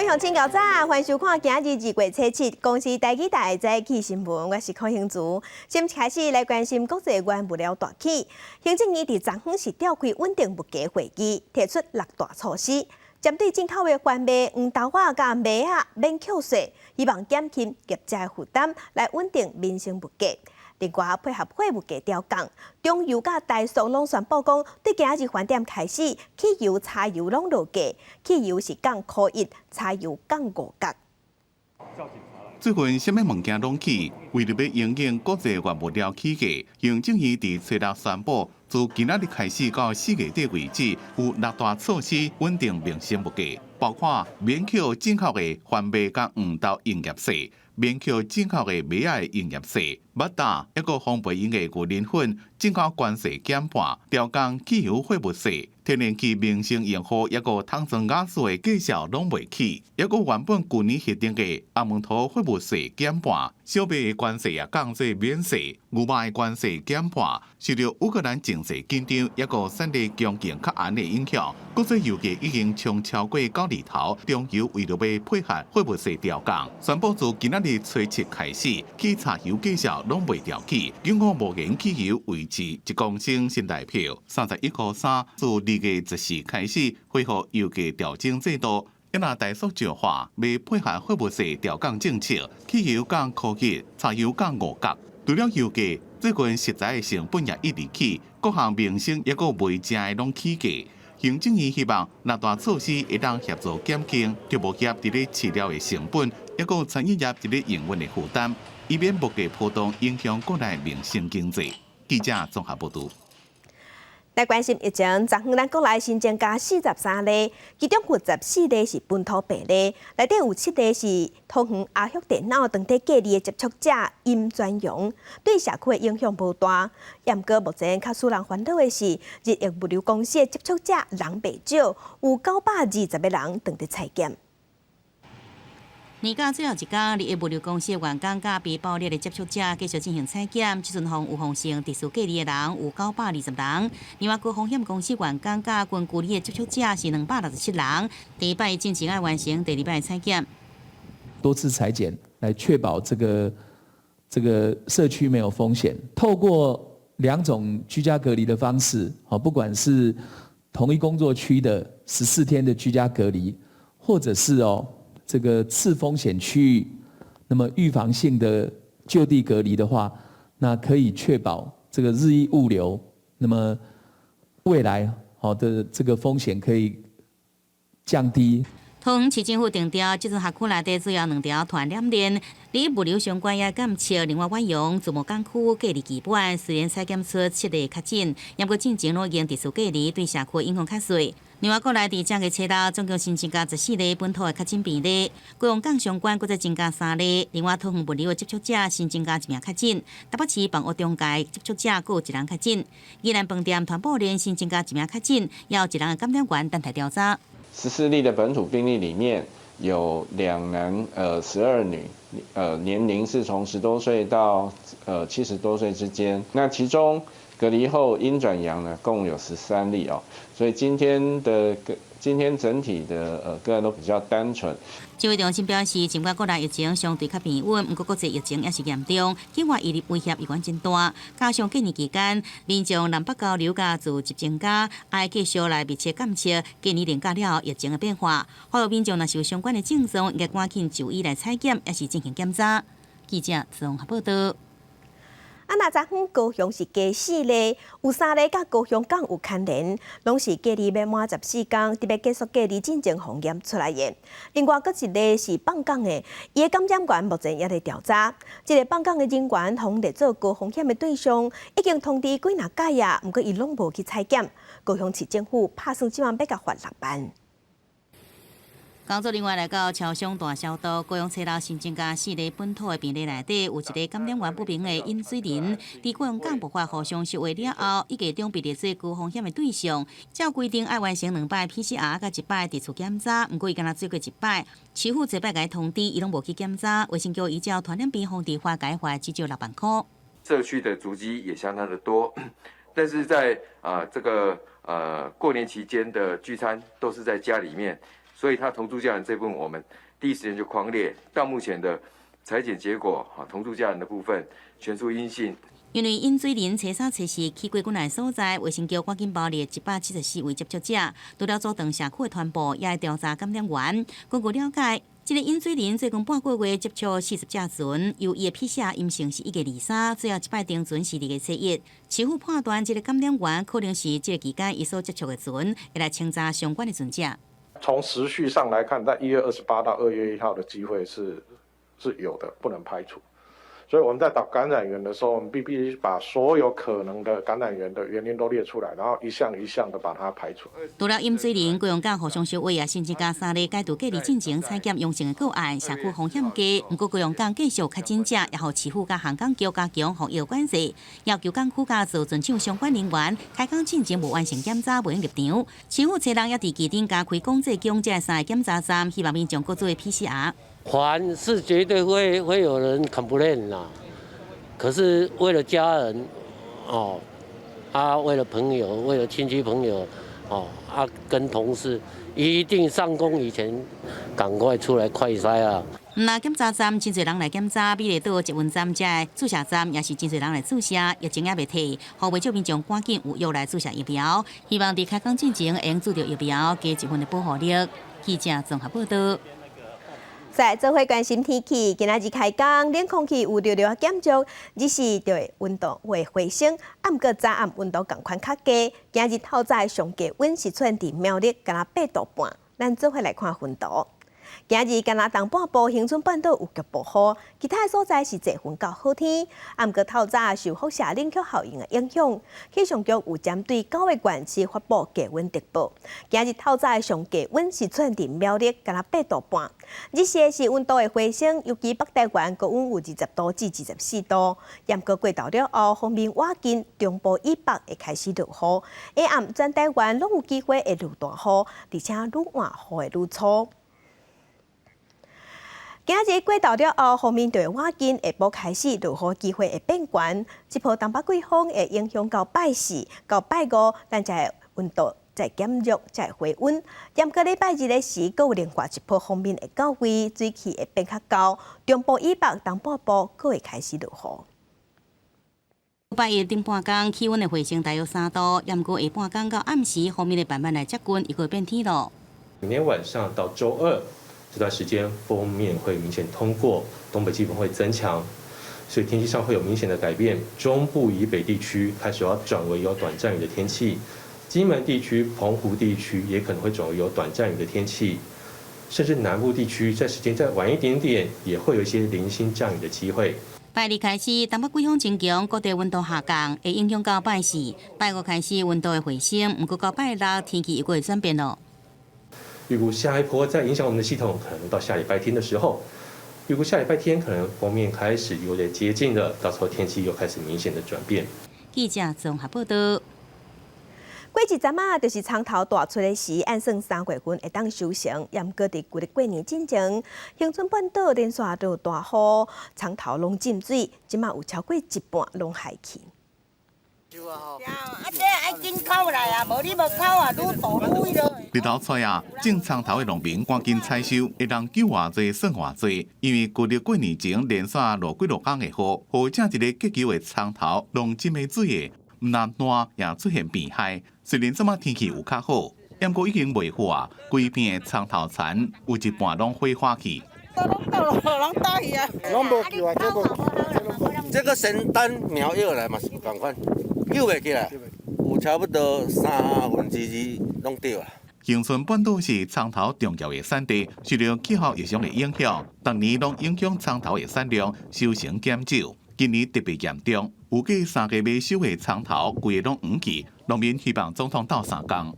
乡亲早早，欢迎收看今日2月7日公司台记台早起新闻，我是柯兴竹。先开始来关心国际原物料大起，行政院伫昨昏是召开稳定物价会议，提出6大措施，针对进口的番麦、黄豆仔、甲麦仔免扣税，希望减轻业者的负担，来稳定民生物价。另外，配合货物价调降，中油甲台塑拢宣布讲，对今日饭店开始，汽油、柴油拢落价，汽油是降1%，柴油降5角。最近什么物件拢起，为了要应应国际原物料起价，行政院伫初六宣布，自今仔日开始到4月底为止，有6大措施稳定民生物价，包括免扣进口的番麦甲黄豆营业税。免扣进口的麦仔的营业税、麦达，一个烘焙用的牛奶粉进口关税减半，调降汽油货物税、天然气民生用户一个碳酸瓦斯的计销拢未起，一个原本去年核定的阿门头货物税减半，小麦的关税也降至免税，牛肉的关税减半，受到乌克兰情势紧张一个产地供应较严的影响，国际油价已经冲超过9年头，中油为了要配合货物税调降，宣布自今仔日初7开始，汽柴油计销拢未调起，永远无燃汽油维持1公升新台票31.3，自2月14开始恢复油价调整制度。一若大幅石化，未配合货物税调降政策，汽油降1%，柴油降5角。除了油价，最近食材的成本也一直起，各项民生抑个袂正的拢起价。行政院希望6大措施会当协助减轻畜牧业伫咧饲料的成本，抑个产业业伫咧营运的负担，以免物价波动影响国内民生经济。记者综合报道。来关心疫情，昨昏咱国内新增加43例，其中有14例是本土病例，内底有7例是桃园阿旭电脑当地隔离的接触者阴转阳，对社区的影响无大。不过目前较使人烦恼的是，日疫物流公司的接触者人袂少，有920个人当地采检。年假最后一天，日疫物流公司的员工甲被爆裂的接触者继续进行采检，这阵有风险特殊隔离的人有920人。另外，高风险公司员工甲群聚里的接触者是267人。第一摆进行要完成第2摆采检，多次采检来确保这个社区没有风险。透过2种居家隔离的方式，不管是同一工作区的14天的居家隔离，或者是这个次风险区域，那么预防性的就地隔离的话，那可以确保这个日益物流，那么未来好的这个风险可以降低。桃园市政府定调，这阵辖区内底主要2条传染链，离物流相关也监测。另外，远洋、自贸港区隔离基本，虽然采检出7例确诊，也不过进前路用特殊隔离，对社区影响较小。另外，国内伫这个初六总共新增加14例本土的确诊病例，高雄港相关搁再增加3例。另外，桃园物流的接触者新增加1名确诊，台北市房屋中介接触者各有1人确诊。宜兰饭店团部连新增加1名确诊，也有1人的感染源等待调查。14例的本土病例里面有2男12女，年龄是从10多岁到70多岁之间。那其中隔离后阴转阳呢，共有13例哦。所以今天整体的个案都比较单纯。指挥中心表示，尽管国内疫情相对较平稳，不过国际疫情也是严重，境外疫力威胁依然真大。加上过年期间，民众南北交流加自集增加，爱继续来密切监测过年年假了疫情的变化。呼吁民众若是有相关的症状，应该赶紧就医来采检，也是进行检查。记者综合报道。那昨昏高雄是加4例，有3例甲高雄港有牵连，拢是隔离要满14天，特别结束隔离进前风险出来的。另外，阁1例是放港的，伊的感染源目前也在调查。这个放港的人员同列做高风险的对象，已经通知几若届啊，不过伊拢无去采检。高雄市政府打算今晚要甲罚6万。工作另外来到超商大消毒，高雄初六新增加4例本土的病例内底，有1例感染源不明的饮水人，伫高雄港爆发互相接触了后，一月中被列做高风险的对象。照规定爱完成2摆 PCR 甲1摆地处检查，不过伊敢若做过1摆，市府这摆甲伊通知，伊拢无去检查，卫生局依照传染病防治法改罚至少6万块。社区的足迹也相当的多，但是在过年期间的聚餐都是在家里面。所以他同住家人这部分我们第一时间就匡列。到目前的采检结果，同住家人的部分全数阴性。因为引水林初三初四去过管内所在，卫生局赶紧包列174位接触者，除了阻断社区的传播，也会调查感染源。根据了解，这个引水林最近半个月接触40者阵，由伊的 PCR 阴性是1月23，最后一摆定阵是2月7日。市府判断这个感染源可能是这个期间伊所接触的阵，会来清查相关的阵者。从时序上来看，在1月28到2月1号的机会是有的，不能排除。所以我们在找感染源的时候，我们必须把所有可能的感染源的原因都列出来，然后一项一项的把它排除。除了饮水林、高雄港互相烧毁，也甚至加3例解除隔离进前采检阳性的个案，社区风险低。不过高雄港继续确诊者，也互市府甲航港局加强防疫管制，要求港区加做遵守相关人员开港进前无完成检查，不用入场。市府车人也伫基顶加开广济强这3个检查站，希望民众各做 PCR。还是绝对会有人 complain 啦，可是为了家人，为了朋友，为了亲戚朋友，跟同事，一定上工以前赶快出来快筛啊！那检查站真侪人来检查，比如到捷运站这注射站也是真侪人来注射，疫情也未退，呼吁民众赶紧有约来注射疫苗，希望伫开工进前会用注到疫苗，加一份的保护力。记者综合报道。在做伙关心天气，今仔日开工，冷空气有略略减弱，日时就会温度会回升，暗过早暗温度共款较低。今日透早上低温是出现伫苗栗，敢若8度半。咱做伙来看温度。今日敢若东半部、恒春半岛有局部雨，其他所在是侪云到好天。暗过透早受辐射冷却效应的影响，气象局有针对9个县市发布低温特报。今日透早上低温是出现伫苗栗，敢若8度半。日时是温度的回升，尤其北台湾高温有20度至24度。严过过到了后，方面晚间中部以北会开始落雨，下暗全台湾拢有机会会落大雨，而且愈晚雨会愈粗。今日过到了后，方面就会晚间下晡开始落雨机会会变悬，这波东北季风会影响到拜4、到拜5，咱才温度再减弱，再回温。严过礼拜日的时，阁有另外一波方面会到位，水汽会变较高，中部以北、东半部阁会开始落雨。拜一顶半工气温会回升大约3度，严过下半工到暗时，后面的慢慢来接近，伊会变天咯。明天晚上到周2。这段时间锋面会明显通过，东北季风会增强，所以天气上会有明显的改变。中部以北地区开始要转为有短暂雨的天气，金门地区、澎湖地区也可能会转为有短暂雨的天气，甚至南部地区在时间再晚一点点，也会有一些零星降雨的机会。拜日开始，东北季风增强，各地温度下降，会影响到拜4、拜5开始温度会回升，不过到拜6天气又会转变咯。预估下一波再影响我们的系统，可能到下礼拜天的时候，预估下礼拜天可能锋面开始有点接近了，到时候天气又开始明显的转变。记者综合报道。过一阵仔就是苍头大出的时，按算3月份会当收成，严过伫旧日过年之前，恒春半岛连续落大雨，苍头拢浸水，即马有超过一半拢害去。日头出啊，种苍头的农民赶紧采收，会当救偌济算偌济，因为旧日过年前连续落几落天的雨，好正一个结球的苍头拢浸的水的，唔但烂也出现变害。虽然即马天气有较好，不过已经未好啊，规片的苍头田有一半拢火化去。这个仙丹苗药来嘛是同款，救袂起来，有差不多2/3拢掉啊。恒春半岛是苍头重要的产地，受到气候异常的影响，逐年拢影响苍头的产量，收成减少。今年特别严重，有计3个未收的苍头，规个拢黄去。农民希望总统斗3工。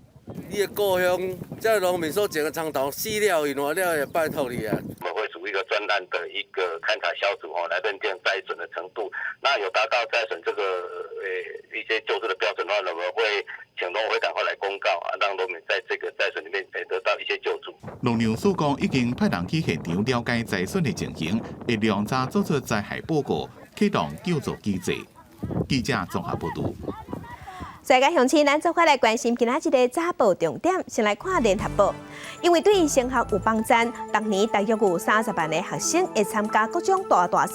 你的故乡，这农民所种的苍头死了，伊烂了，也拜托你啊。我们会组一个专案的一个勘察小组来认定栽损的程度。那有达到栽损这个一些救助的标准的话，我们会请农会赶快来公告让农民在这个栽损里面得到一些救助。农粮署讲已经派人去现场了解栽损的情形，会量早做出灾害报告，启动救助机制。记者综合报道。再个乡亲，咱做伙来关心今仔日的早报重点，先来看联合报。因为对升学有帮赞，当年大约有30万的学生会参加各种大小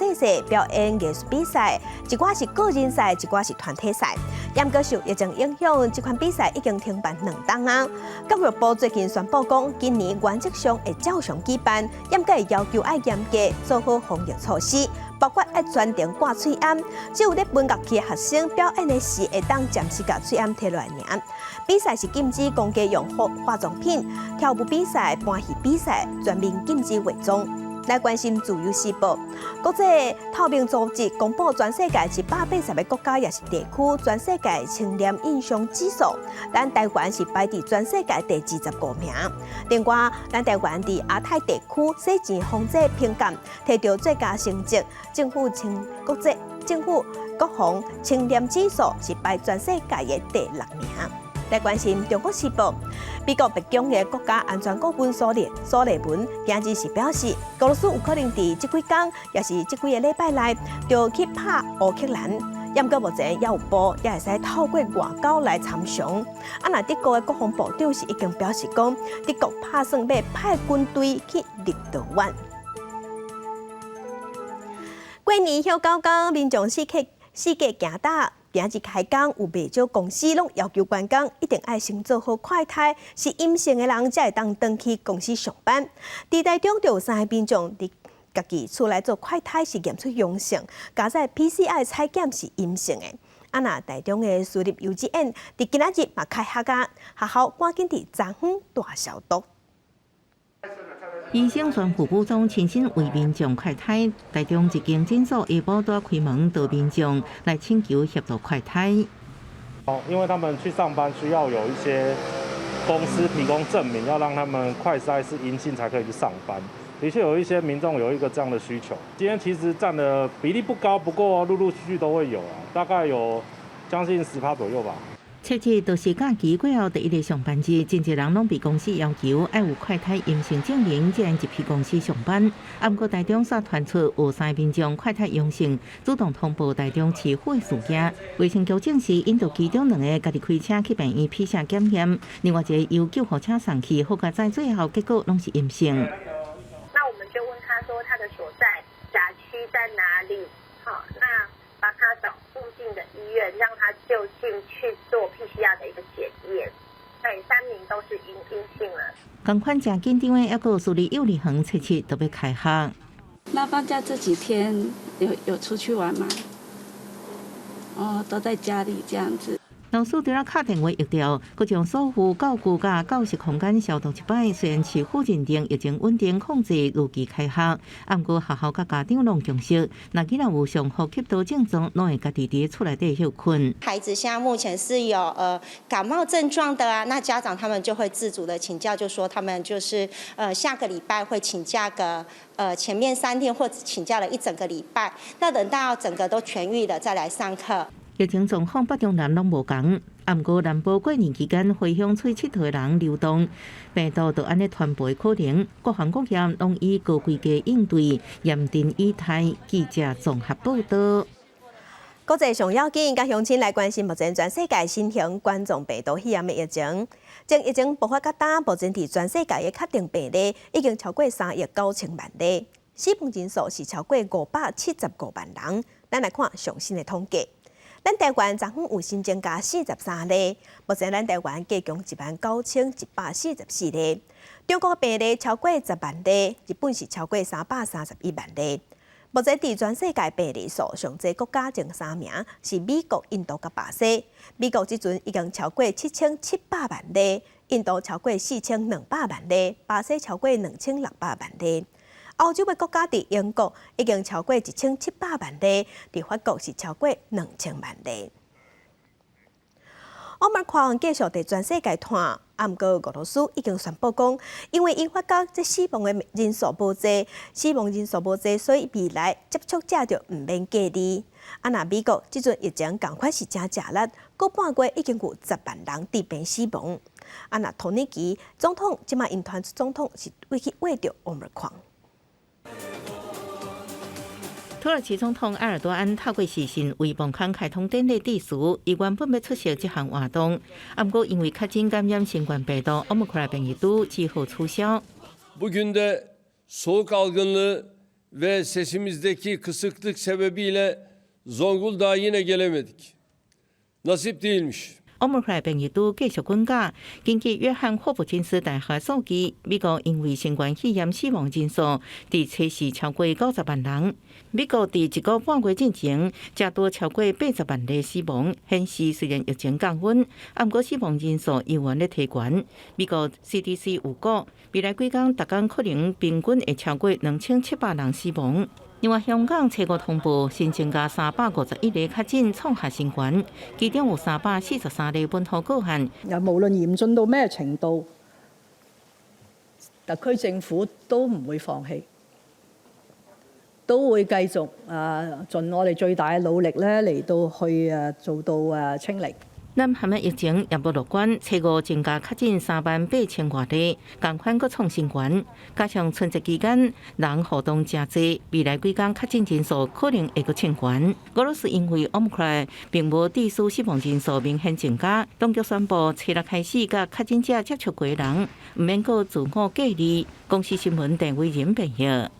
表演艺术比赛，一寡是个人赛，一寡是团体赛。严格受疫情影响，这款比赛已经停办2档啊。教育部最近宣布讲，今年原则上会照常举办，严格要求要严格做好防疫措施。包括要全程挂喙罨，只有咧本学期的学生表演的时，会当暂时甲喙罨摕落来尔。比赛是禁止公家用化妆品，跳舞比赛、搬戏比赛全面禁止伪装。来关心自由时报，国际透明组织公布全世界180个国家也是地区全世界清廉印象指数，咱台湾是排伫全世界第25名。另外，咱台湾伫亚太地区洗钱防治评鉴摕到最佳成绩，政府国防清廉指数是排全世界的第6名。来关心中国时报，美国白宫的国家安全顾问苏利文今日是表示，俄罗斯有可能伫这几天，也是这几个礼拜内，就去拍乌克兰。严格目前也有报也会使透过外交来参详。那德国的国防部长是已经表示讲，德国打算要派军队去立陶宛。过年休狗狗，民众四界行大。今日开工，有不少公司拢要求员工一定要先做好快筛，是阴性的人才会当登去公司上班。伫台中就有3个民众伫家己厝内做快筛是验出阳性，加在 PCR 采检是阴性的。那台中的私立幼稚园伫今仔日嘛开学啊，学校赶紧伫昨昏大消毒。医生宣副部长亲身为民众快筛，台中一间诊所下晡多开门，到民众来请求协助快筛。因为他们去上班需要有一些公司提供证明，要让他们快筛是阴性才可以去上班。的确有一些民众有一个这样的需求。今天其实占的比例不高，不过陆陆续续都会有啊，大概有将近10%左右吧。切切就是假期过后第一个上班日，真侪人拢被公司要求要有快筛阴性证明，才能入去公司上班。不过台中煞传出有3个民众快筛阳性，主动通报台中市府的事件。卫生局证实，引导其中2个家己开车去病院PCR检验，另外一个由救护车送去，好加在最后结果拢是阴性。那我们就问他说他的所在辖区在哪里？好，那帮他找附近的医院，让他就近去做 PCR 的一个检验。对，3名都是阴性了。同款正紧张的，还有私立幼儿园切切都要开学。那放假这几天有出去玩吗？都在家里这样子。老师除了打电话约掉，佮将所有教具甲教室空间消毒一摆。虽然市府认定疫情稳定控制，如期开学，不过学校甲家长拢重视，若既然有上呼吸道症状，拢会家己伫厝内底休困。孩子现在目前是有感冒症状的啊，那家长他们就会自主的请假，就说他们就是下个礼拜会请假个前面3天，或者请假了1整个礼拜，那等到整个都痊愈了再来上课。疫情状况北中南拢无同，不过南部过年期间回乡出佚佗的人流动，病毒就安尼传播可能。各行各业拢以高规格应对，严阵以待。记者综合报道。国际上要紧，甲乡亲来关心目前全世界新型冠状病毒肺炎的疫情。从疫情爆发到今，目前伫全世界的确定病例已经超过3亿9千万例，死亡人数是超过575万人。咱来看最新的统计。咱台湾昨昏有新增加43例，目前咱台湾计共19144例。中国病例超过10万例，日本是超过331万例。目前伫全世界病例数上济国家前3名是美国、印度甲巴西。美国即阵已经超过7700万例，印度超过4200万例，巴西超过2600万例。欧洲的国家伫英国已经超过1700万例，伫法国是超过2000万例。Omicron 继续伫全世界传，不过俄罗斯已经宣布讲，因为因发觉这死亡的人数无济，所以未来接触者就唔免隔离。那美国即阵疫情赶快是真热力，过半月已经有10万人治病死亡。那土耳其总统即马因团总统是为去为着 Omicron。土耳其总统埃尔多安透过视讯为孟康开通典礼致辞，伊原本要出席这项活动，不过因为确诊感染新冠病毒 Omicron 变异株，只好取消。Bugün de soğuk algınlığı ve sesimizdeki kısıklık sebebiyle Zonguldak'a yine gelemedik. Nasip değilmiş. Omicron 变异株继续滚加，根据约翰霍普金斯大学数据，美国因为新冠肺炎死亡人数伫初四超过90万人。美国伫1个半月之前，才多超过80万例死亡，显示虽然疫情降温，不过死亡人数依然咧提悬。美国 CDC 预估，未来几天逐天可能平均会超过2700人死亡。另外，香港初五通报新增加351例确诊，创下新高，其中有343例本土個案。無論嚴峻到咩程度，特區政府都唔會放棄，都會繼續盡我哋最大嘅努力咧嚟到去做到清零。南韓嘅疫情也無樂觀，初五增加確診38000多例，同款佫創新高。加上春節期間人活動真濟，未來幾天確診人數可能會佫升懸。俄羅斯因為 Omicron 並無致死死亡人數明顯增加，當局宣布初六開始甲確診者接觸過的人，唔免佫自我隔離。公司新聞鄭偉仁報道。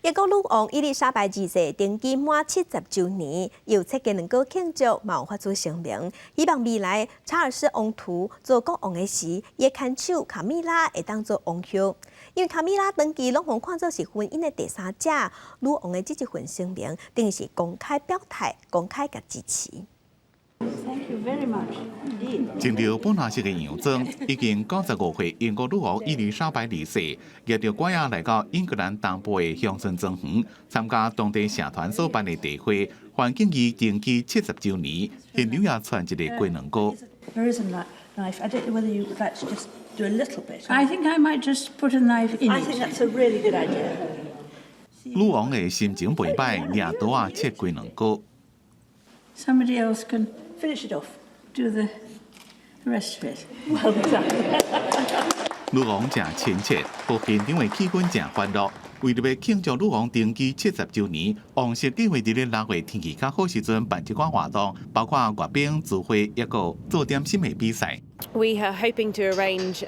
英國女王伊麗莎白二世登基滿70週年，又設計能夠慶祝，冇發出聲明，希望未來查爾斯王儲做國王的時，也牽手卡米拉會當做王后。因為卡米拉登基，攏互看作是婚姻的第三者，女王的這一份聲明，定是公開表態、公開甲支持。Thank you very much. 穿着本拿式的洋裝，已經95歲英國女王伊麗莎白二世，約着我仔來到英格蘭東部的鄉村莊園，參加當地社團所辦的大會，歡慶伊登基70週年，現場也傳一個龜苓膏。There is a knife. I don't know whether you would like to just do a little bit. I think I might just put a knife in it. I think that's a really good idea. 女王的心情澎湃，拿刀啊切龜苓膏。Somebody else can finish it off. Do the rest of it. Well done. 女王真親切，和現場的氣氛真歡樂。為了要慶祝女王登基70週年，王室計劃喺6月天氣較好時陣辦一寡活動，包括閱兵、聚會，抑個做點心的比賽。We are hoping to arrange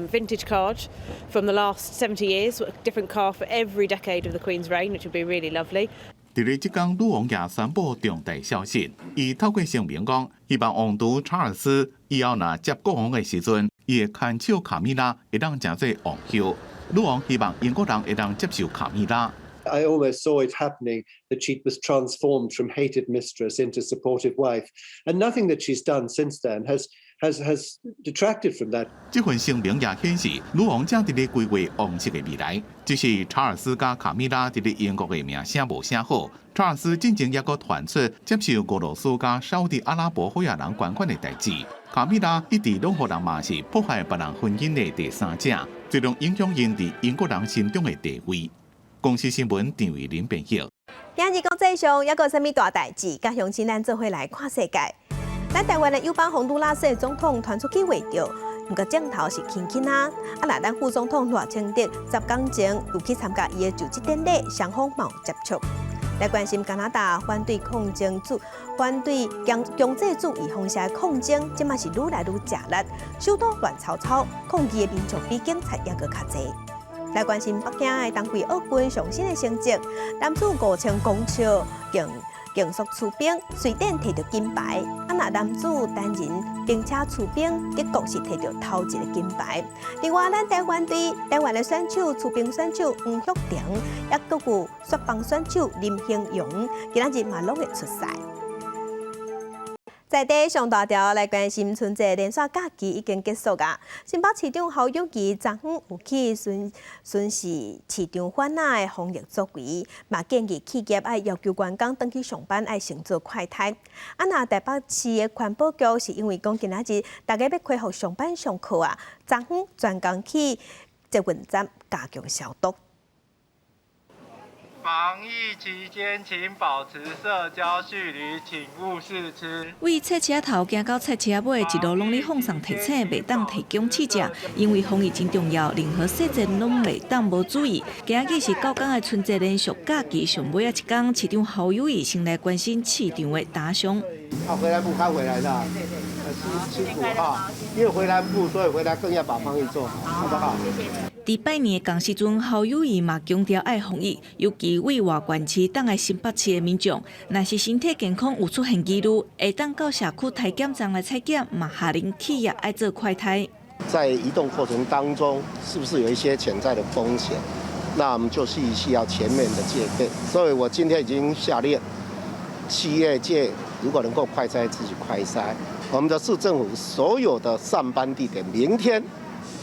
vintage card from the last 70 years, a different card for every decade of the Queen's reign, which would be really lovely. 伫咧即天，女王也宣布重大消息，伊透過聲明講，希望王儲查爾斯以後若接國王的時陣，伊的牽手卡米拉會當成做王后。女王希望英國人會當接受卡米拉。I almost saw it happening that she was transformed from hated mistress into supportive wife, and nothing that she's done since then has detracted from that. 這份聲明也顯示，女王正伫咧規劃王室的未來。只是查爾斯甲卡米拉伫咧英國的名聲無啥好。查爾斯進前也個傳出接受俄羅斯甲沙特阿拉伯好野人捐款的代志。卡米拉一直攏互人罵是破壞別人婚姻的第三者，最終影響因伫英國人心中的地位。公司新聞鄭偉林編輯。今日國際上一個什麼大代誌？甲鄉親咱做伙來看世界。咱台灣的友邦洪都拉斯總統傳出去話着，不過鏡頭是輕輕啊。那咱副總統賴清德10天前又去參加伊的就職典禮，雙方冇接觸。來關心加拿大反對經濟主義方式的抗爭，即嘛是愈來愈激烈，首都亂吵吵，抗議的民眾比警察還佫較濟。來關心北京的冬季奧運上新的成績，男子5000公尺競速出兵，隨便摕到金牌。那男子單人並且出兵，的確是摕到頭一個金牌。另外，咱台灣的選手出兵選手黃旭婷，也佫有雪棒選手林興榮，今仔日嘛攏會出賽。在地上大條來關心春節連續假期已經結束啊！新北市長侯友宜昨昏有去巡視市場反哪的防疫作為，嘛建議企業愛要求員工登去上班愛乘坐快篩。那台北市的環保局是因為講今仔日大家要恢復上班上課啊，昨昏專工去捷運站加強消毒。防疫期间，请保持社交距离，请勿试吃。为菜车头行到菜车尾，一路拢咧放送提醒，袂当提供试食，因为防疫真重要，任何细节拢袂当无注意。今日是9天的春节连续假期上尾一天，市长侯友宜先来关心市场的打伤。回南部刚回来的，辛苦哈，因为回南部，所以回来更要把防疫做好，好不好？伫拜年的同时阵，侯友宜嘛强调爱防疫，尤其为外县市等来新北市的民众，若是身体健康有出现记录，会当到社区体检站来采检，嘛下令企业爱做快筛。在移动过程当中，是不是有一些潜在的风险？那我们就是需要全面的戒备。所以我今天已经下令，企业界如果能够快筛，自己快筛。我们的市政府所有的上班地点，明天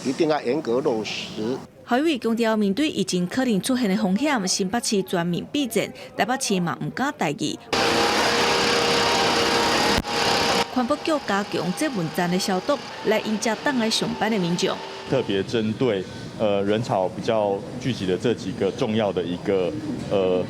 一定要严格落实。侯友宜强调，面对疫情可能出现的风险，新北市全面备战，台北市嘛唔敢大意。环保局加强这问站的消毒，来迎接等来上班的民众。特别针对人潮比较聚集的这几个重要的一个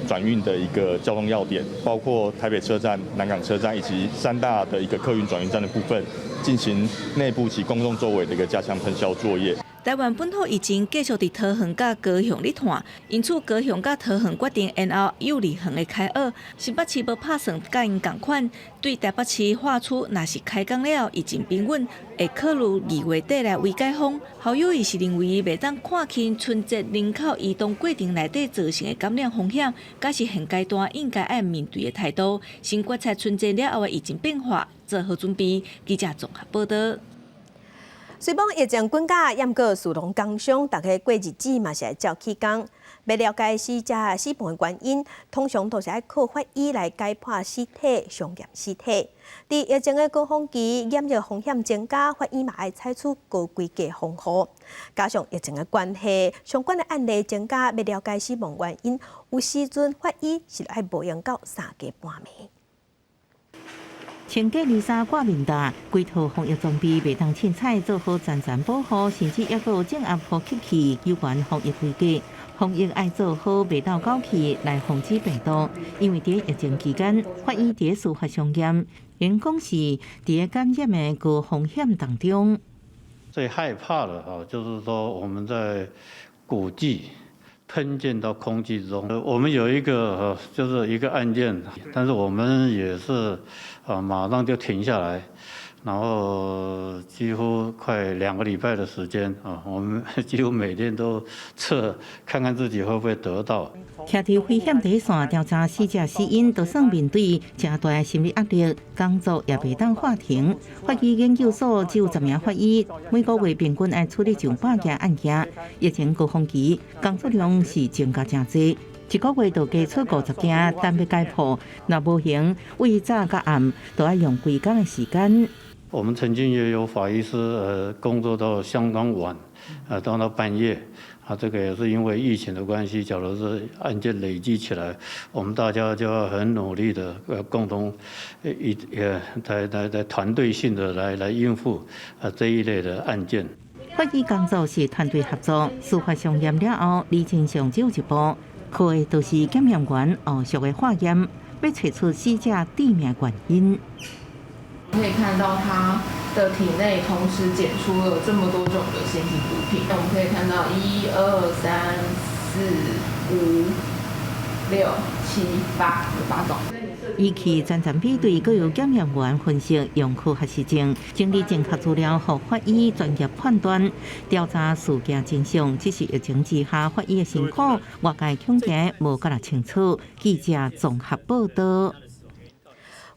转运的一个交通要点，包括台北车站、南港车站以及3大的一个客运转运站的部分，进行内部及公众周围的一个加强喷消作业。台湾本土疫情继续伫桃园甲高雄咧传，因此高雄甲桃园决定延后幼儿园的开学。新北市无拍算甲因同款，对台北市划出若是开工了，疫情平稳，会考虑2月底来微解封。侯友宜是认为袂当看轻春节人口移动过程内底造成的感染风险，甲是现阶段应该按面对的态度，先观察春节了后的疫情变化，做好准备。记者综合报道。虽讲疫情滚假，抑过属农工商，大家过日子嘛是爱照起工。要了解死者死亡的原因，通常都是爱靠法医来解剖尸体、上验尸体。伫疫情的高峰期，染疫风险增加，法医嘛爱采取高规格防护。加上疫情的关系，相关的案例增加，要了解死亡原因，有时阵法医是爱无用到3更半暝。穿隔离衫挂面罩，规套防疫装备袂当凊彩，做好全程保护，甚至还有正压呼吸器，有关防疫规格。防疫爱做好袂到高气来防止病毒，因为伫疫情期间，法医伫司法上验，员工是伫感染的高风险当中。最害怕的就是说我们在古迹喷溅到空气中。我们有一个就是一个案件，但是我们也是马上就停下来，然后几乎快2个礼拜的时间我们几乎每天都测看看自己会不会得到。徛伫危险第一线调查死者死因，就算面对正大的心理压力，工作也袂当暂停。法医研究所只有10名法医，每个月平均爱处理上100件案件。疫情高峰期，工作量是增加真多，一个月就加出50件，但要解剖，若无行，为早甲暗都要用规工的时间。我们曾经也有法医师工作到相当晚，到半夜。这个也是因为疫情的关系，假如是案件累积起来，我们大家就要很努力的共同在团队性的来应付这一类的案件。法医工作是团队合作，司法上验了后，理清上只有一步，靠的都是检验员后续的化验，要找出死者致命原因。可以看到他的体内同时检出了这么多种的新型毒品。我们可以看到1、2、3、4、5、6、7、8有8种。仪器全程比对，各有检验员分析用科学实证，整理正确资料，互法医专业判断，调查事件真相。只是疫情之下，法医的辛苦，外界恐惊无甲人清楚。记者综合报道。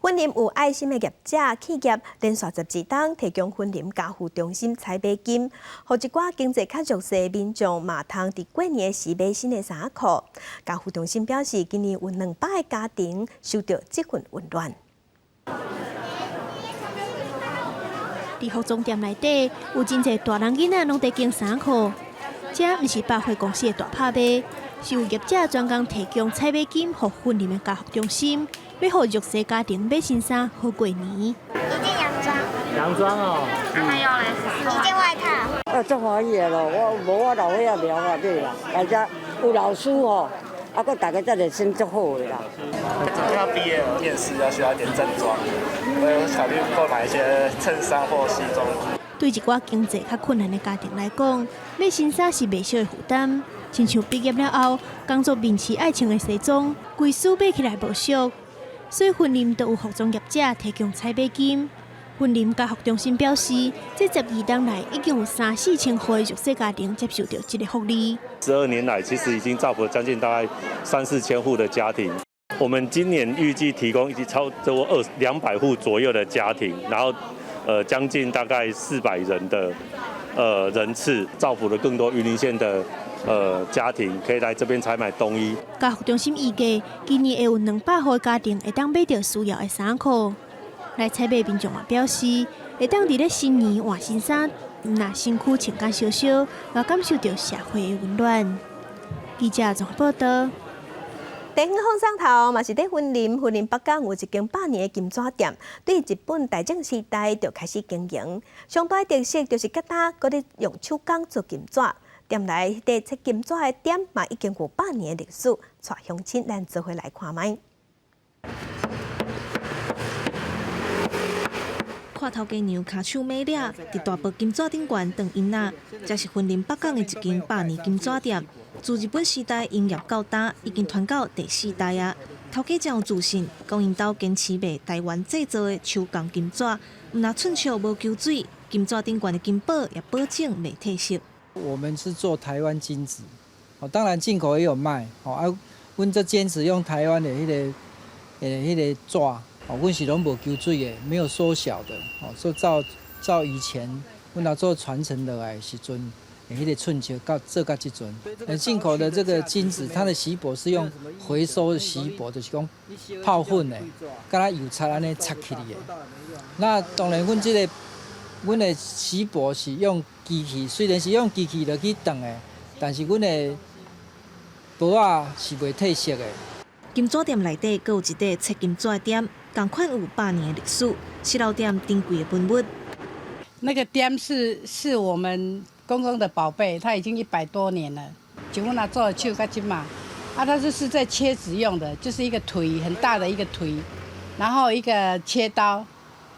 婚林有爱心的业者企业连续12天提供婚林家护中心采买金，互一寡经济较弱势的民众嘛通伫过年时买新的衫裤。家护中心表示，今年有200个家庭收到这份温暖。伫服装店内底，有真侪大人囡仔拢在拣衫裤，这毋是百货公司的大拍卖，是有业者专工提供采买金，互婚林的家护中心。要互弱势家庭买新衫好过年。一件洋装。洋装哦。还有嘞，一件外套。真欢喜的咯，我老岁仔聊啊，对啦，大家有老师个大家才会先做好的啦。要毕业了，面试要需要一点正装，我有考虑购买一些衬衫或西装。对一寡经济较困难的家庭来讲，买新衫是袂小的负担。亲像毕业了后，工作面试爱穿的西装，规数买起来无俗，所以婚林都有服装业者提供采买金。婚林家福中心表示，这12天来已经有3-4千户的弱势家庭接受到这个福利。12年来，其实已经造福了将近大概3-4千户的家庭。我们今年预计提供已经超过200户左右的家庭，然后将近大概400人的人次，造福了更多云林县的家庭可以来这边采买冬衣。家福中心预计，今年会有200户家庭会当买到需要的衫裤。来采买民众也表示，会当伫咧新年换新衫，若身躯穿甲小小，也感受到社会的温暖。记者综合报道。地方放送头嘛是伫云林北港有一间100年的金纸店，对日本大正时代就开始经营。上大的特色就是疙瘩，搁咧用手工做金纸。店内伫切金纸的店嘛已经有100年的历史，带乡亲咱做伙来看卖。看头家娘骹手买了，伫大埔金纸顶悬当因仔，这是云林北港的一间100年金纸店。自日本时代营业到今，已经传到第4代啊。头家真有自信，讲因兜坚持卖台湾制造的手工金纸，毋若寸笑无求水，金纸顶悬的金箔也保证袂褪色。我们是做台湾金纸，当然进口也有卖，阮这坚持用台湾的迄个纸。阮是拢无求水的，没有缩小的，所以照以前阮老做传承落来的时阵，迄个寸球到这个即阵。进口的这个金子，它的锡箔是用回收的锡箔，就是讲泡粉的，甲它油漆安尼擦起嚟的。那当然，阮的锡箔是用机器，虽然是用机器落去冻的，但是阮的箔仔是袂褪色的。金纸店内底阁有一个切金纸的店，同款有100年的历史，四楼店珍贵的文物。那个店是我们公公的宝贝，它已经100多年了。就阮阿做的手甲即嘛，它是在切纸用的，就是一个腿很大的一个腿，然后一个切刀，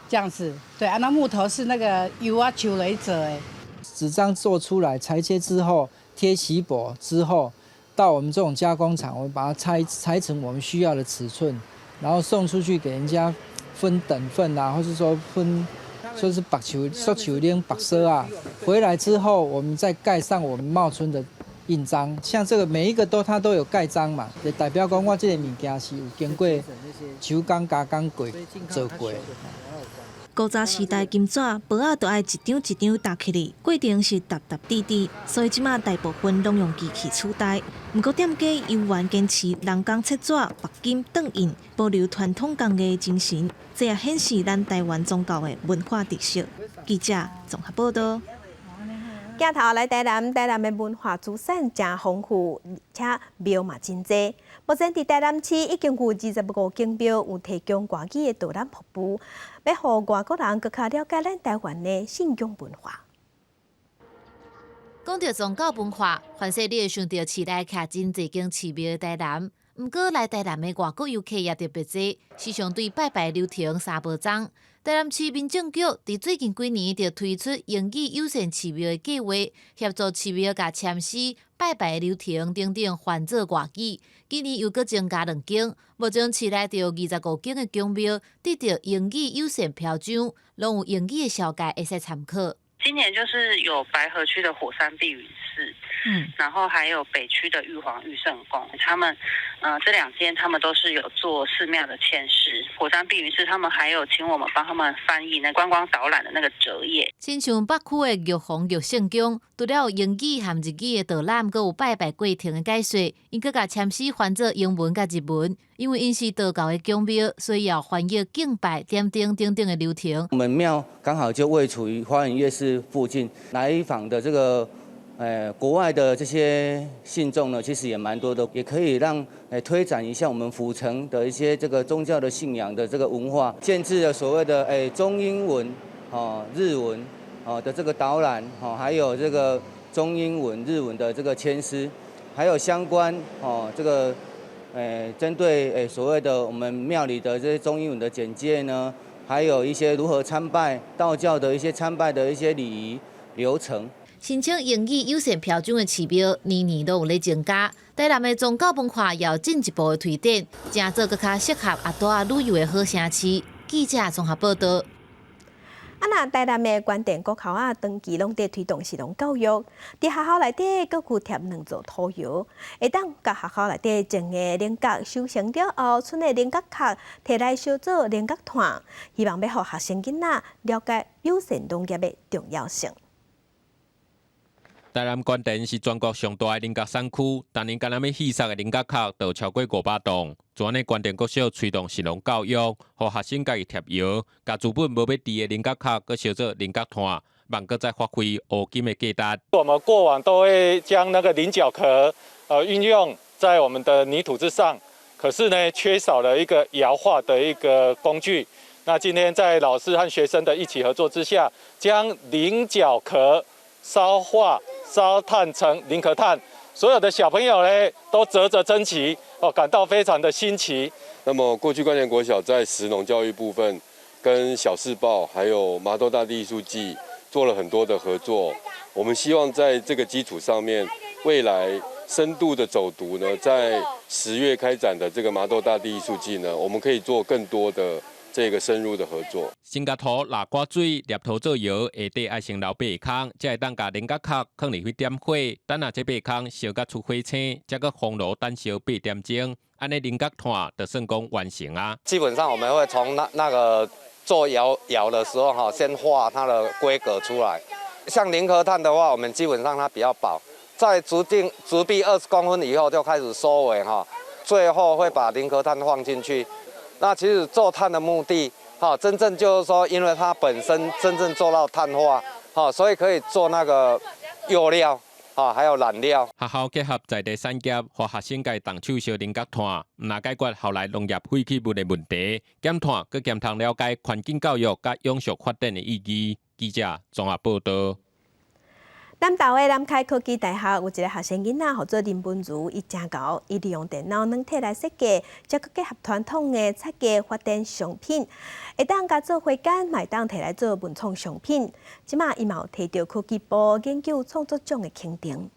这样子。对啊，那木头是那个油啊球雷者哎。纸张做出来裁切之后，贴锡箔之后。到我们这种加工厂，我们把它裁成我们需要的尺寸，然后送出去给人家分等份啊，或是说说是塑球链白色啊。回来之后，我们再盖上我们茂春的印章。像这个每一个它都有盖章嘛，就代表讲我这个物件是有经过手工加工过做过。古早时代金纸箔仔都爱一张一张搭起来，过程是踏踏地地，所以即马大部分拢用机器取代。不过店家依然坚持人工切纸、白金镀印，保留传统工艺的精神，这也显示咱台湾宗教的文化特色。记者综合报道。镜头来台南的文化资产真丰富，且庙嘛真多。目前伫台南市已经有25间庙有提供歌语的导览服务，要互外国人更加了解咱台湾的信仰文化。讲到宗教文化，凡是你会想到市内徛真侪间寺庙的台南。毋过来台南的外国游客也特别多，时常对拜拜流程三宝藏。台南市民政局伫最近几年就推出英语友善寺庙的计划，协助寺庙甲签诗、拜拜流程等等翻做外语。今年又搁增加2间，目前市内就有25间的宫庙得到英语友善标准，拢有英语的小解会使参考。今年就是有白河区的火山碧云寺，然后还有北区的玉皇玉圣宫，他们这2间他们都是有做寺庙的签诗。火山碧云寺他们还有请我们帮他们翻译那观光导览的那个折页。亲像北区的玉皇玉圣宫，除了有英语和日语的导览，还有拜拜过程的解说，因佮甲签诗翻做英文甲日文。因为因是道教的宫庙，所以要翻译敬拜点等的流程。我们庙刚好就位处于花园夜市附近，来访的这个国外的这些信众呢，其实也蛮多的，也可以让推展一下我们府城的一些这个宗教的信仰的这个文化，建制了所谓的中英文、日文的这个导览，还有这个中英文、日文的这个签诗，还有相关这个针对所谓的我们庙里的这些中英文的简介呢，还有一些如何参拜道教的一些参拜的一些礼仪流程。申请英语优先标准的寺庙，年年都有咧增加。台南的宗教文化要进一步的推展，正做更较适合阿大旅游的好城市。记者综合报道。那台南的关店国口啊，长期拢在推动食农教育，伫学校内底各区贴2座土窑，会当甲学校内底种的菱角收成了后，剩的菱角壳摕来烧做菱角炭，希望要互学生囡仔了解友善农业的重要性。台南关田是全国上大的菱角产区，当年敢若要稀释的菱角壳就超过500栋。全呢关田国小推动食农教育，互学生家己贴窑，甲资本无要滴的菱角壳，佮烧做菱角炭，望佮再发挥乌金的价值。我们过往都会将那个菱角壳运用在我们的泥土之上，可是呢缺少了一个窑化的一个工具。那今天在老师和学生的一起合作之下，将菱角壳烧化、烧炭成菱壳炭，所有的小朋友呢都啧啧称奇感到非常的新奇。那么过去关田国小在食农教育部分，跟小世报还有麻豆大地艺术季做了很多的合作。我们希望在这个基础上面，未来深度的走读呢，在10月开展的这个麻豆大地艺术季呢，我们可以做更多的这个深入的合作。新甲土拿挂水，捏土做窑，下底爱先留白空，才会当甲菱角壳放入去点火。等下这白空烧甲出火青，再搁烘炉等烧8点钟，安尼菱角炭就算讲完成啊。基本上我们会从那个做窑的时候先画它的规格出来。像菱壳炭的话，我们基本上它比较薄，在竹壁20公分以后就开始收尾最后会把菱壳炭放进去。那其实做炭的目的，真正就是说，因为它本身真正做到碳化，所以可以做那个釉料，还有染料。学校结合在地产业，和学生家动手烧菱角炭，唔但解决后来农业废弃物的问题，减碳佮减通了解环境教育佮永续发展的意义。记者综合报道。南投的南开科技大学有一个学生囡仔，叫做林文如，伊真高，伊利用电脑软体来设计，再佮结合传统的设计发展商品，会当甲做花杆，会当摕来做文创商品。即马伊嘛有摕到科技部研究创作奖的肯定。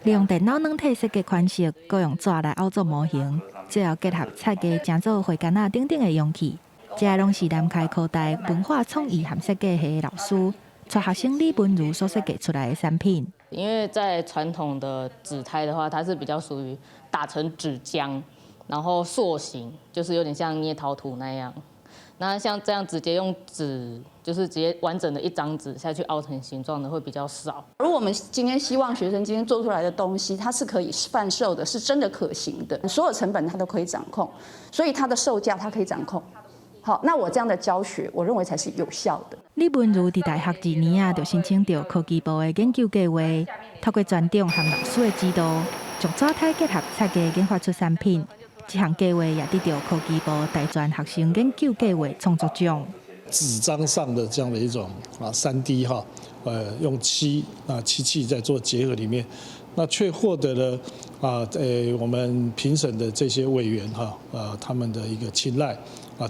利用电脑软体设计款式，佮用纸来凹做模型，最后结合设计成做花杆等等的容器。这拢是南开科大文化创意和设计系的老师。带学生李文如所设计出来的产品，因为在传统的纸胎的话，它是比较属于打成纸浆，然后塑形，就是有点像捏陶土那样。那像这样直接用纸，就是直接完整的一张纸下去凹成形状的会比较少。如果我们今天希望学生今天做出来的东西，它是可以贩售的，是真的可行的，所有成本它都可以掌控，所以它的售价它可以掌控。好，那我这样的教学，我认为才是有效的。李文如伫大学2年就申请到科技部的研究计划，透过专长和老师的指导，将纸胎结合设计研发出产品。这项计划也得到科技部大专学生研究计划创作奖。纸张上的这样的一种3D 用漆器在做结合里面，那却获得了我们评审的这些委员他们的一个青睐。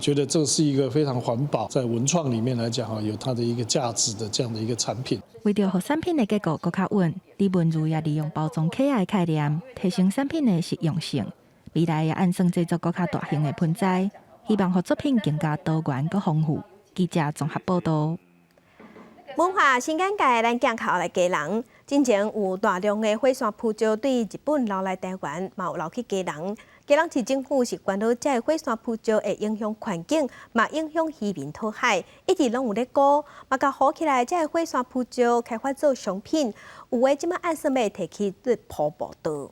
觉得这是一个非常环保，在文创里面来讲有它的一个价值的这样的一个产品。为了让产品的结构更较稳，李文如也利用包装可爱概念，提升产品的实用性。未来也按算制作更较大型的盆栽，希望让作品更加多元和丰富。记者综合报道。文化新眼界，咱讲考来家人。之前有大量的火山浮礁对日本流来台湾，嘛有流去家人。家人市政府是关到这火山浮礁会影响环境，嘛影响渔民讨海，一直拢有咧估，嘛甲好起来这火山浮礁开发做商品，有诶即马按算要摕去对瀑布岛。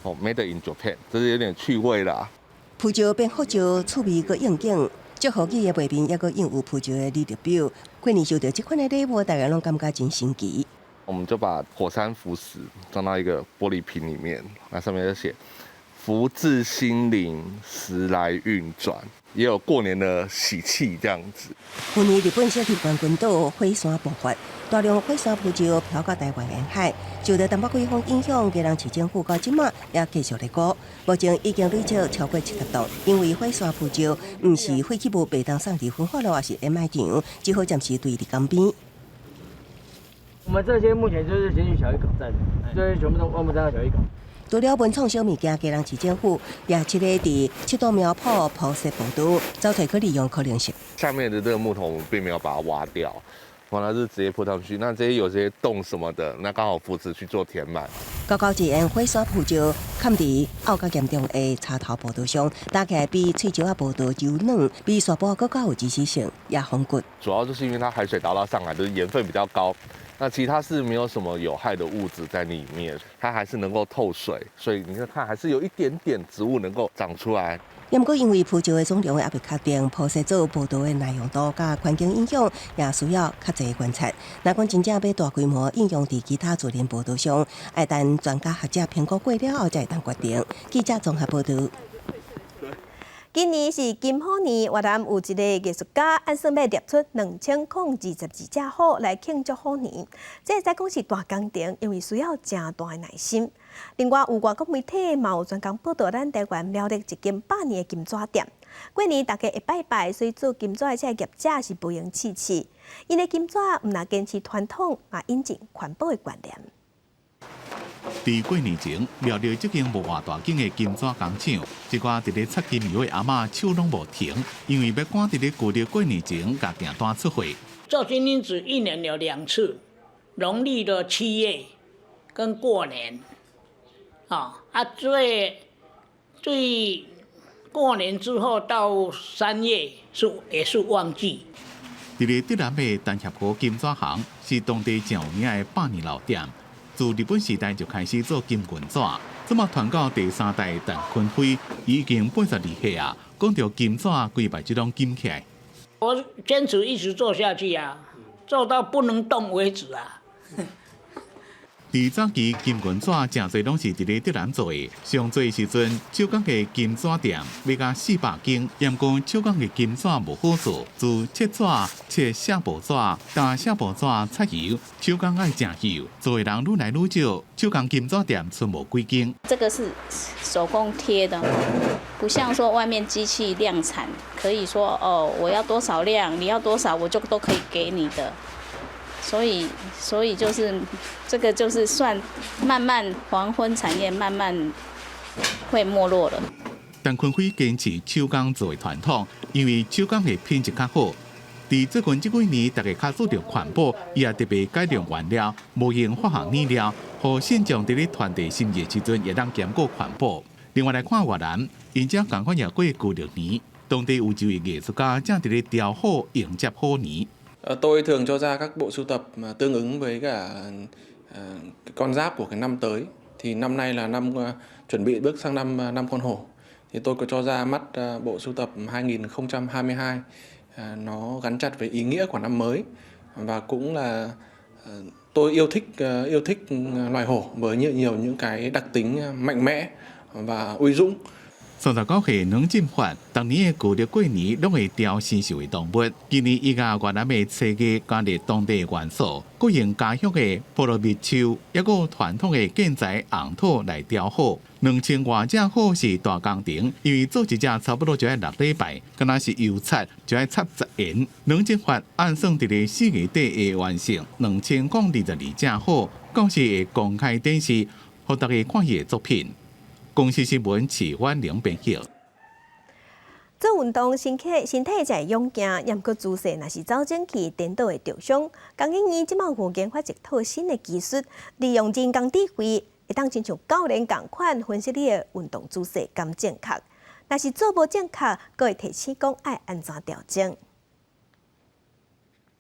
Made in Japan， 这是有点趣味啦。浮礁变福礁，趣味个应景。祝福记的卖面也阁印有浮礁的履历表。过年收到这款的礼物，大家拢感觉真新奇。我们就把火山浮石装到一个玻璃瓶里面，那上面就写“福至心灵，时来运转”，也有过年的喜气这样子。去年日本小去关关岛火山爆发，大量火山浮石飘到台湾沿海，受到东北季风影响，宜兰市政府到今麦也继续在估，目前已经累积超过70栋，因为火山浮石唔是废弃物，袂当送至焚化炉，也是掩埋场，只好暂时堆伫江边。我们这些目前就是检举小鱼港站，这些全部都万木站的小鱼港。除了文创小物件，宜兰市政府也设立伫7栋苗圃铺设步道，找出可利用可能性。下面的这个木头我们并没有把它挖掉，它是直接铺上去。那这些有些洞什么的，那刚好扶持去做填满。高高一沿火山浮石嵌伫凹较严重的插头步道上，打起来比翠石啊步道柔软，比沙坡更较有支持性，也风骨。主要就是因为它海水达到上来，就是盐分比较高。那其他是没有什么有害的物质在里面，它还是能够透水，所以你看还是有一点点植物能够长出来。也不过因为浮石的总量还未确定，铺设做步道的耐用度甲环境影响，也需要较侪观察。若讲真正要大规模应用伫其他自然步道上，要等专家学者评估过了后才会当决定。记者综合报道。今年是金虎年，越南有一个艺术家按算要列出2022只虎来庆祝虎年，这再讲是大工程，因为需要真大的耐心。另外，有外国媒体嘛有专工报道，咱台湾苗栗一间100年的金纸店，过年大家会拜拜，所以做金纸的这业者是不用气气。因的金纸唔但坚持传统，也引进环保的观念。伫过年前，苗栗这间无偌大间的金纸工厂，一寡伫咧插金苗的阿嬷手拢无停，因为要赶伫咧旧历过年前，甲订单出货。做金银纸1年有2次，农历的7月跟过年，最过年之后到3月也是旺季。伫咧德南的陈协和金纸行是当地真有名的100年老店。自日本时代就开始做金银纸，这么传到第3代陈坤辉，已经82岁啊，讲到金纸规排就拢金起来。我坚持一直做下去啊，做到不能动为止啊。伫早期金银纸真侪拢是伫咧德南做的，上侪时阵手工的金纸店要甲400间，因讲手工的金纸无好做，自切纸、切写报纸、打写报纸、擦油，手工爱真油，做的人愈来愈少，手工金纸店剩无几间。这个是手工贴的，不像说外面机器量产，可以说我要多少量，你要多少，我就都可以给你的。所以就是这个就是算慢慢黄昏产业慢慢会没落了。陈坤辉坚持手工做的传统，因为手工的品质较好。伫最近这几年，大家较注重环保，伊也特别改良原料，无用化学染料，互信众伫咧传递心意时阵，也当兼顾环保。另外来看越南，因遮同款也过旧历年，当地有一位艺术家正伫咧雕虎迎接虎年。Tôi thường cho ra các bộ sưu tập mà tương ứng với cả con giáp của cái năm tới. Thì năm nay là năm chuẩn bị bước sang năm con hổ. Thì tôi có cho ra mắt bộ sưu tập 2022. Nó gắn chặt với ý nghĩa của năm mới và cũng là tôi yêu thích loài hổ với nhiều những cái đặc tính mạnh mẽ và uy dũng. 39岁梁进发，当年的旧历过年拢会雕新秀的动物。今年伊甲越南的设计加入当地元素，佮用家乡的菠萝蜜树，抑佮传统的建材红土来雕好。2000多只虎是大工程，因为做一只差不多就要6礼拜，敢若是油漆就要插10元。梁进发按算伫咧4月底会完成2022只虎，到时会公开展示，互大家看伊的作品。公司新闻市湾2编辑。做运动身体才会勇健，也毋过姿势若是走正去，颠倒会受伤。工研院即卖有研发一套新的技术，利用人工智慧，会当亲像教练共款分析你的运动姿势敢正确。若是做无正确，佫会提醒讲爱安怎调整。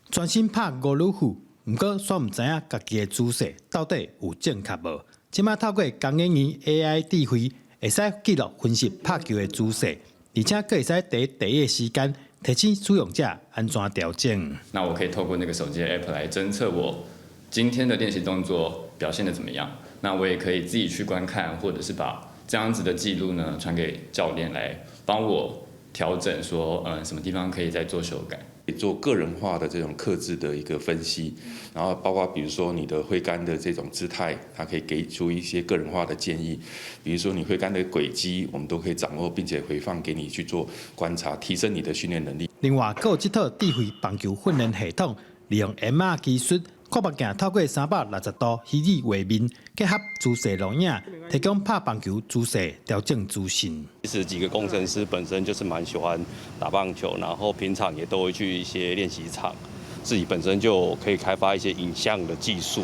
专心拍五路虎，毋过煞毋知影家己的姿势到底有正确无。即摆透过工研院 AI 智慧，会使记录分析拍球的姿势，而且佫会使第一时间提醒使用者安怎调整。那我可以透过那个手机的 App 来侦测我今天的练习动作表现得怎么样。那我也可以自己去观看，或者是把这样子的记录呢传给教练来帮我调整说，什么地方可以再做修改。做个人化的这种客制的一个分析，然后包括比如说你的挥杆的这种姿态，它可以给出一些个人化的建议，比如说你挥杆的轨迹，我们都可以掌握，并且回放给你去做观察，提升你的训练能力。另外，还有这套智慧棒球训练系统，利用 MR 技术，看目镜透过360度虚拟画面，结合姿势录影，提供拍棒球姿势调整资讯。其实几个工程师本身就是蛮喜欢打棒球，然后平常也都会去一些练习场，自己本身就可以开发一些影像的技术，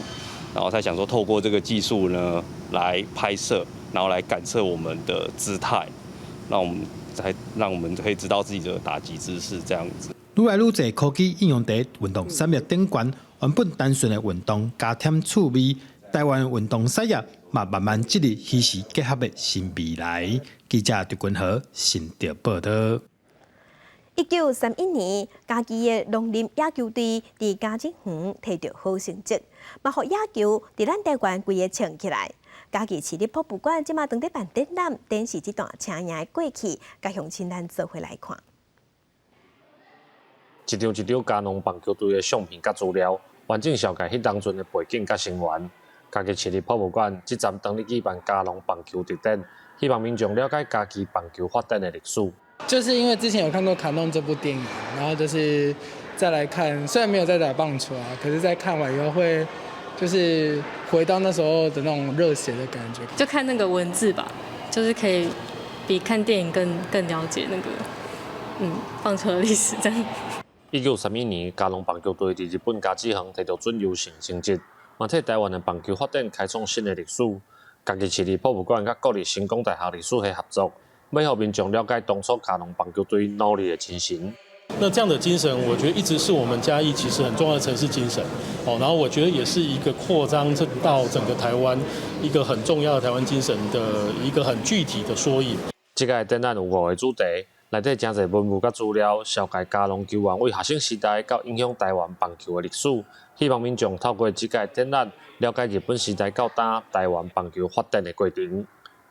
然后才想说透过这个技术呢来拍摄，然后来感测我们的姿态，让我们可以知道自己的打击姿势这样子。愈来愈侪科技应用在运动产业顶悬，原本单纯的运动加添趣味，台湾运动产业嘛慢慢进入虚实结合的新未来。记者狄君豪新竹报道。1931年，嘉义的农林野球队伫嘉义园摕到好成绩，嘛，互野球伫咱台湾规个唱起来。嘉义市立博物馆即马当地办展览，展示这段青年的过去，甲乡亲咱做伙来看。一张一张嘉农棒球队的相片甲资料，完整绍介迄当阵的背景甲成员。嘉义市立博物馆即站当日举办嘉农棒球特展，希望民众了解嘉义棒球发展的历史。就是因为之前有看过《卡农》这部电影，然后就是再来看，虽然没有在打棒球啊，可是在看完以后会就是回到那时候的那种热血的感觉。就看那个文字吧，就是可以比看电影更了解那个棒球的历史这样。1931年，嘉农棒球队伫日本嘉义县摕到准优胜成绩，嘛替台湾的棒球发展开创新的历史。嘉义市立博物馆甲国立成功大学历史系合作，要让民众了解当初嘉农棒球队努力的精神。那这样的精神，我觉得一直是我们嘉义其实很重要的城市精神。然后我觉得也是一个扩张到整个台湾一个很重要的台湾精神的一个很具体的缩影。这个展览有5个主题。内底真侪文物甲资料，绍介嘉农球员为学生时代到影响台湾棒球的历史，希望民众透过这个展览，了解日本时代到打台湾棒球发展的过程。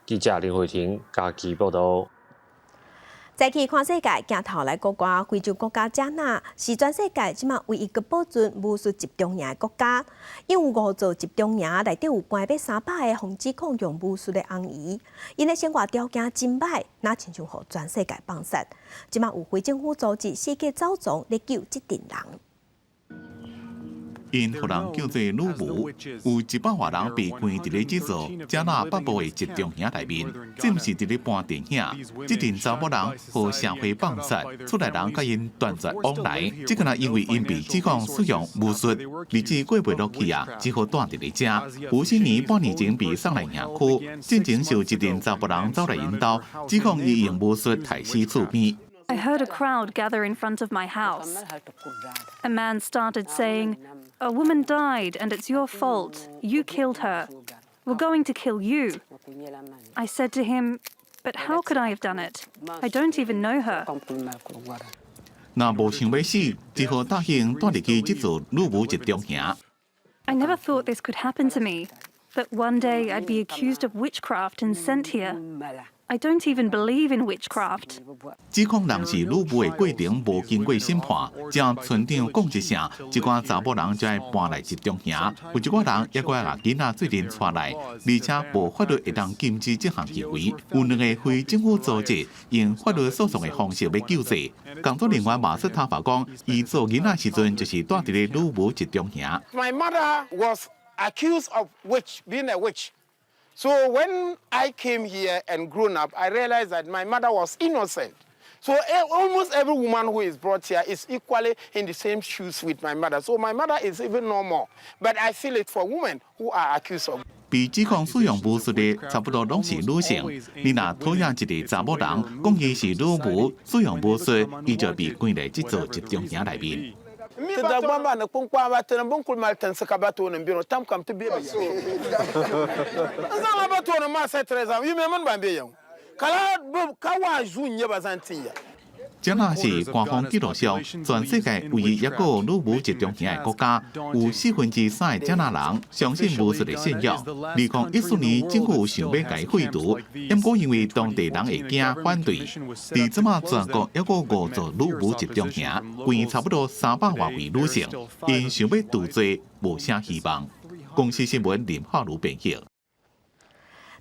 记者林慧婷嘉义报道。早起看世界，镜头来国外，非洲国家加纳是全世界即马唯一个保存武术集中营的国家。因有5座集中营，内底有关要300个防止控用武术的红衣，因的生活条件真歹，哪亲像互全世界放杀。即马有非政府组织世界走藏来救这群人。因互人叫做女巫，有100多人被关伫咧这座加纳北部的集中营内面，这毋是伫咧搬电影。这群查某人互社会放杀，出来人甲因断绝往来，只敢若因为因被指控使用巫术，日子过袂落去啊，只好住伫咧遮。有4年半年前被送来营区，进前受一群查某人走来引导，指控伊用巫术害死厝边。I heard a crowd gather in front of my house. A man started saying, "A woman died and it's your fault. You killed her. We're going to kill you." I said to him, "But how could I have done it? I don't even know her." 若无想要死，只好答应带入去这座女巫集中营。I never thought this could happen to me, that one day I'd be accused of witchcraft and sent here. I don't even believe in witchcraft. 指控人是女巫的过程无经过审判，将村长讲一声，一寡查某人才会搬来集中营，有一寡人也怪把囡仔做阵带来，而且无法律会当禁止这项行为。有2个非政府组织用法律诉讼的方式要救济。工作人员马斯塔法讲，伊做囡仔时阵就是住伫咧女巫集中营。My mother was accused of being a witch. So when I came here and grown up, I realized that my mother was innocent. So almost every woman who is brought here is equally in the same shoes with my mother. So my mother is even no more. But I feel it for women who are accused of. 被指控使用巫术的差不多拢是女性。你若讨厌一个查某人，讲伊是女巫，使用巫术，伊就被关在这座集中营内面。Tidak mama na pun kwa ba tena bon kul mal tan saka ba to na biro tam kam to be ba. Nzala ba to na ma 7 ans. Yi me man ba be yan. Kala bo ka wa ju nye ba zanti ya. 这若是官方记录上全世界唯一一个女巫集中型的国家，有3%的这纳人相信巫术的信仰。2014年，政府想要改废除，不过因为当地人会惊反对，至即马全国还有5座女巫集中型，规差不多300多位女性，因想要杜绝，无啥希望。公司新闻林浩如编译。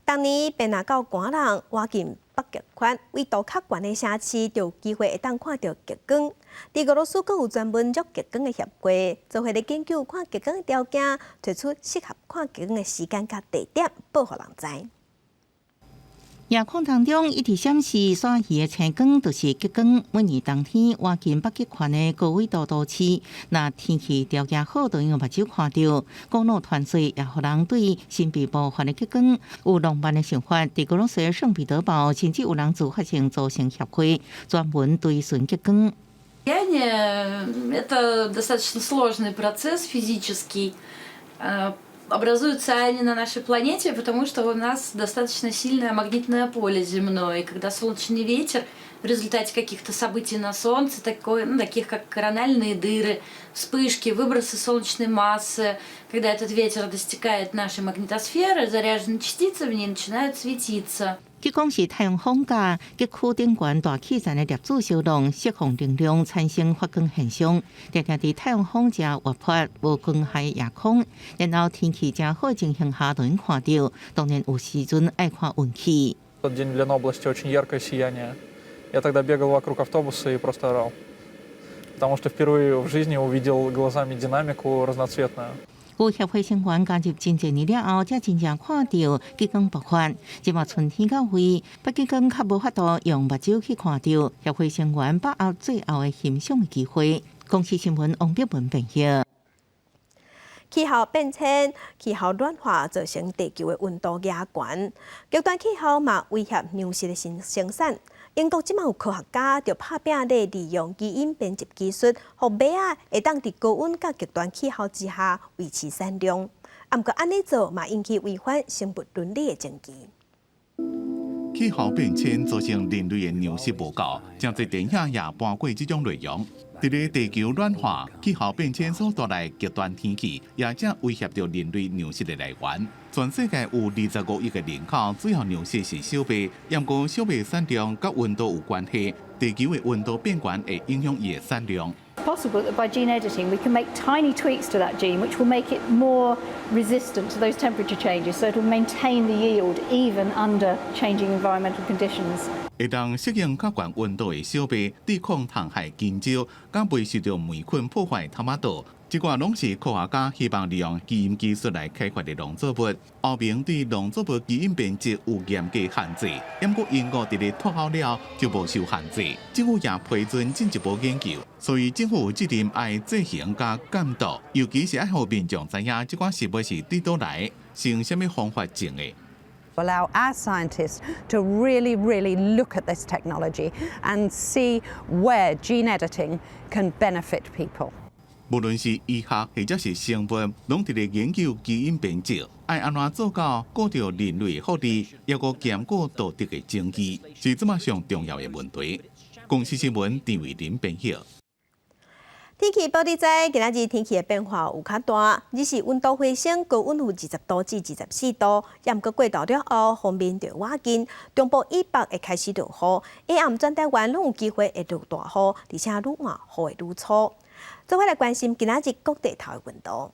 当年便拿到官人挖进北极圈，纬度较悬的城市就有机会会当看到极光。伫俄罗斯更有专门捉极光的协会，做伙咧研究看极光的条件，推出适合看极光的时间甲地点，报互人知。夜空当中一直闪示闪鱼的青光，就是极光。每年冬天，挖近北极圈的高纬度都市，若天气条件好，就用目睭看到。公路团队也互人对神秘部分的极光有浪漫的想法。伫俄罗斯圣彼得堡，甚至有人自发性组成协会，专门追寻极光。Это достаточно сложный процесс физический. Образуются они на нашей планете, потому что у нас достаточно сильное магнитное поле земное. И когда солнечный ветер в результате каких-то событий на Солнце, таких как корональные дыры, вспышки, выбросы солнечной массы, когда этот ветер достигает нашей магнитосферы, заряженные частицы в ней начинают светиться. 极光是太阳风甲极区顶悬大气层的粒子相动，释放能量，产生发光现象。常常伫太阳风正活泼、无光害夜空，然后天气正好情形下，就能看到。当然有时阵爱看运气。Тот день в Ленобласти очень яркое сияние. Я тогда бегал вокруг автобуса и просто орал, потому что впервые в жизни увидел глазами динамику разноцветную. 有协会成员加入真侪年了后，才真正看到极光爆发。即马春天到位，北极光较无法度用目睭去看到。协会成员把握最后的欣赏的机会。公司新闻王碧文编译。气候变迁、气候暖化造成地球的温度亚悬，极端气候嘛威胁粮食的生产。英国即马有科学家就拍拼咧利用基因编辑技术，互马仔会当伫高温甲极端气候之下维持产量。毋过安尼做嘛引起违反生物伦理的争议。气候变迁造成人类的粮食无够，真侪电影也搬过这种内容。伫咧地球暖化、气候变迁所带来极端天气，也正威胁着人类粮食的来源。全世界有25亿个人口，主要粮食是小麦，不过小麦产量甲温度有关系，地球的温度变悬会影响伊的产量。Possible that by gene editing we can make tiny tweaks to that gene, which will make it more resistant to those temperature changes, so it will maintain the yield even under changing environmental conditions. 会当适应较悬温度的小麦，抵抗虫害金蕉，敢未受到霉菌破坏头马豆。这寡拢是科学家希望利用基因技术来开发的农作物。欧盟对农作物基因编辑有严格限制，不过英国伫咧脱欧了就无受限制。政府也批准进一步研究，所以政府有责任爱执行加监督，尤其是爱互民众知影这款食物是伫倒来，是用什么方法种的。Allow our scientists to really look at this technology and see where gene editing can benefit people. 无论是医学或者是生物，拢伫咧研究基因编辑，爱安怎做到顾到人类福利，也个兼顾道德的正义，是这么上重要的问题。公司新闻郑伟林编译。天气报你知，今仔日天气的变化有较大，日时温度回升，高温有20度至24度，也毋过过昼了后，风面就瓦紧，中部以北会开始落雨，下暗全台湾拢有机会会落大雨，而且愈晚雨会愈粗。做伙来关心今仔日各地头的温度。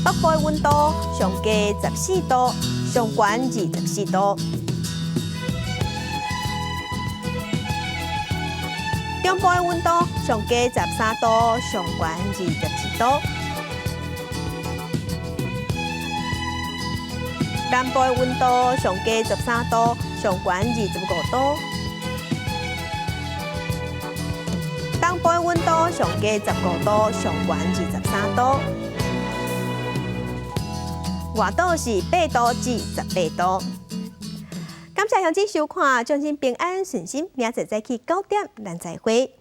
北部的温度上低14度，上悬24度。中部的温度上低13度，上悬24度。南部的温度上低13度，上悬25度。东部的温度上低15度，上悬23度。外岛是8度至18度。感谢乡亲收看，祝您平安顺心，明仔载早起9点，咱再会。